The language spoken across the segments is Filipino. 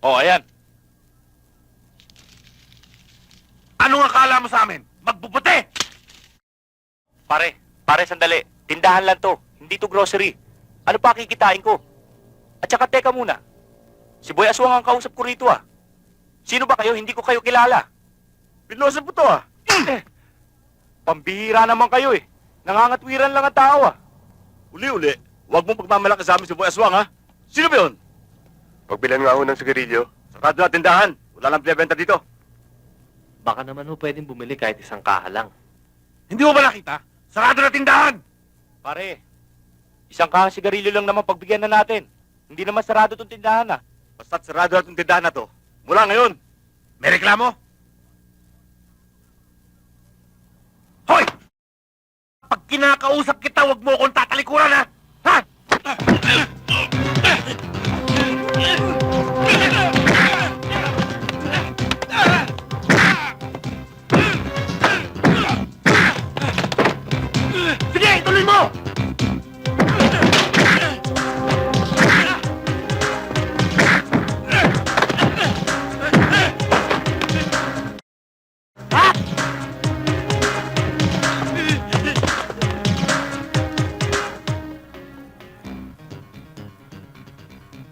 Oh, ayan. Anong akala mo sa amin? Magpuputi! Pare, sandali. Tindahan lang to. Hindi to grocery. Ano pa kikitain ko? At saka teka muna. Si Boy Aswang ang kausap ko rito ah. Sino ba kayo? Hindi ko kayo kilala. Pinlosap mo to ah. Pambihira naman kayo eh. Nangangatwiran lang ang tao ah. Uli-uli, huwag mong pagmamalaki sa amin si Boy Aswang ha. Sino ba yun? Pagbilan nga ho ng sigarilyo. Sarado na tindahan. Wala lang pinabenta dito. Baka naman ho pwedeng bumili kahit isang kaha lang. Hindi mo ba nakita? Sarado na tindahan! Pare, isang kahang sigarilyo lang naman pagbigyan na natin. Hindi naman sarado tong tindahan ah. Basta't sarado na itong tindahan na to. Mula ngayon, may reklamo? Hoy! Pag kinakausap kita, huwag mo akong tatalikuran ha! Ha? Sige, ituloy mo!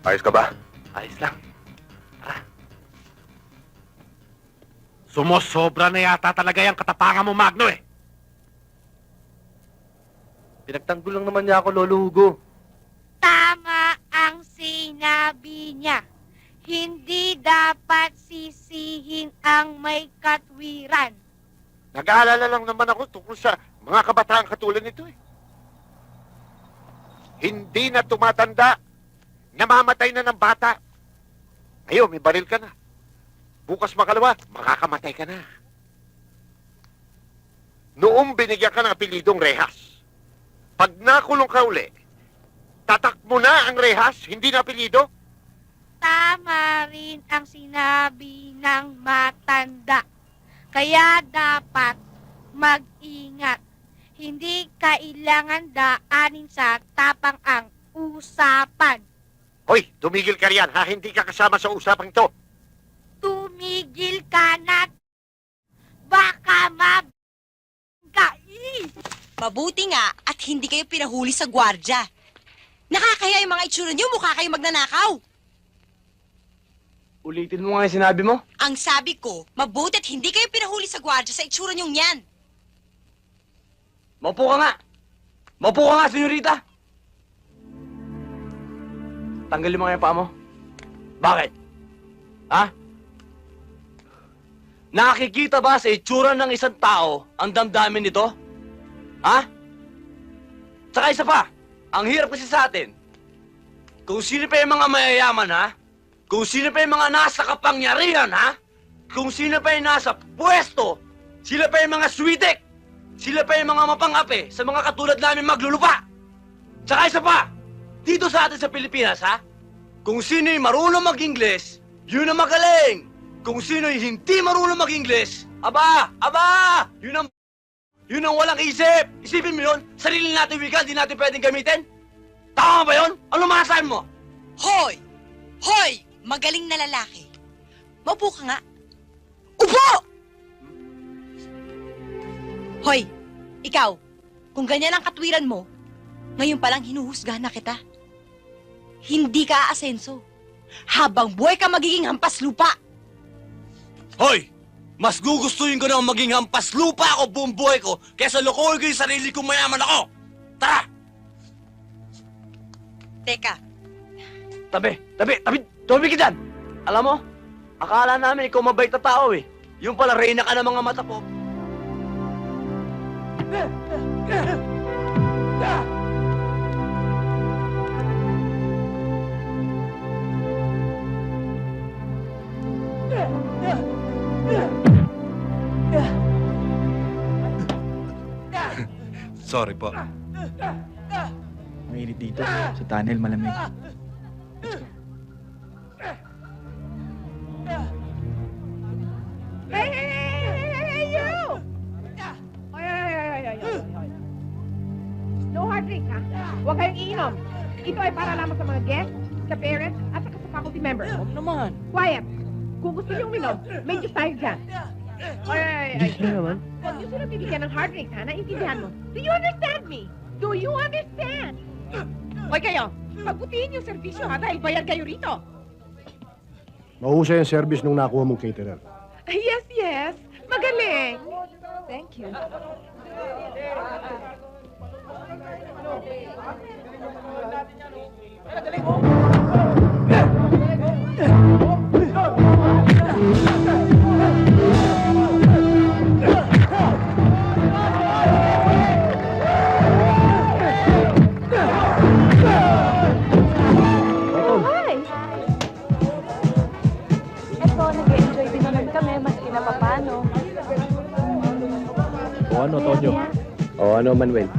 Ayos ka ba? Ayos lang. Sumosobra na yata talaga yung katapangan mo, Magno eh. Pinagtanggol lang naman niya ako, Lolo Hugo. Tama ang sinabi niya. Hindi dapat sisihin ang may katwiran. Nag-aalala lang naman ako tungkol sa mga kabataan katulad nito eh. Hindi na tumatanda. Namamatay na ng bata. Ngayon, may baril ka na. Bukas makalawa, makakamatay ka na. Noong binigyan ka ng apelidong Rehas, pag nakulong ka uli, tatakbo na ang Rehas, hindi na apelido? Tama rin ang sinabi ng matanda. Kaya dapat mag-ingat. Hindi kailangan daanin sa tapang ang usapan. Hoy, tumigil ka riyan, ha? Hindi ka kasama sa usapang ito. Tumigil ka na. Baka Mabuti nga at hindi kayo pinahuli sa gwardya. Nakakaya yung mga itsura niyo, mukha kayo magnanakaw. Ulitin mo nga yung sinabi mo. Ang sabi ko, mabuti at hindi kayo pinahuli sa gwardya sa itsura niyong yan. Maupo ka nga! Maupo ka nga, senyorita! Tanggalin mo nga yung paa mo. Bakit? Ha? Nakikita ba sa itsura ng isang tao ang damdamin nito? Ha? Tsaka isa pa, ang hirap kasi sa atin. Kung sino pa yung mga mayayaman, ha? Kung sino pa yung mga nasa kapangyarihan, ha? Kung sino pa yung nasa pwesto, sila pa yung mga switek. Sila pa yung mga mapangape sa mga katulad namin maglulupa. Tsaka isa pa, dito sa atin sa Pilipinas, ha? Kung sino yung marunong mag-Ingles, yun ang magaling. Kung sino yung hindi marunong mag-Ingles, aba, yun ang walang isip. Isipin mo yun, sarili natin wika, hindi natin pwedeng gamitin. Tama ba yun? Ano masasabi mo? Hoy! Hoy! Magaling na lalaki. Maupo ka nga. Upo! Hoy! Ikaw, kung ganyan ang katwiran mo, ngayon palang hinuhusgahan na kita. Hindi ka aasenso. Habang buhay ka magiging hampas lupa. Hoy! Mas gugustuhin ko na maging hampas lupa ako buong buhay ko kaysa lokohin ko yung sarili kong mayaman ako! Tara! Teka, Tabi ka dyan! Alam mo, akala namin ikaw mabait na tao eh. Yung pala, reyna ka ng mga mata ko. Sorry po. Mainit dito. Sa tunnel, malamig. Hey, you! No hard drink, ha? Huwag kayong iinom. Ito ay para lamang sa mga guests, sa parents, at saka sa faculty member. Huwag naman. Quiet. Kung gusto niyo uminom, may juice tayo dyan. Ay. naman? Huwag niyo sila bibigyan ng hard drinks, ha? Naintindihan mo? Do you understand me? Do you understand? Hoy kayo, pagbutihin yung servisyo, ha? Dahil bayad kayo rito. Mahusay ang service nung nakuha mong caterer. Yes. Magaling. Thank you. Hi! Eto, nag-enjoy din naman kami, maski na papano. O ano, Tonyo? O ano, Manuel?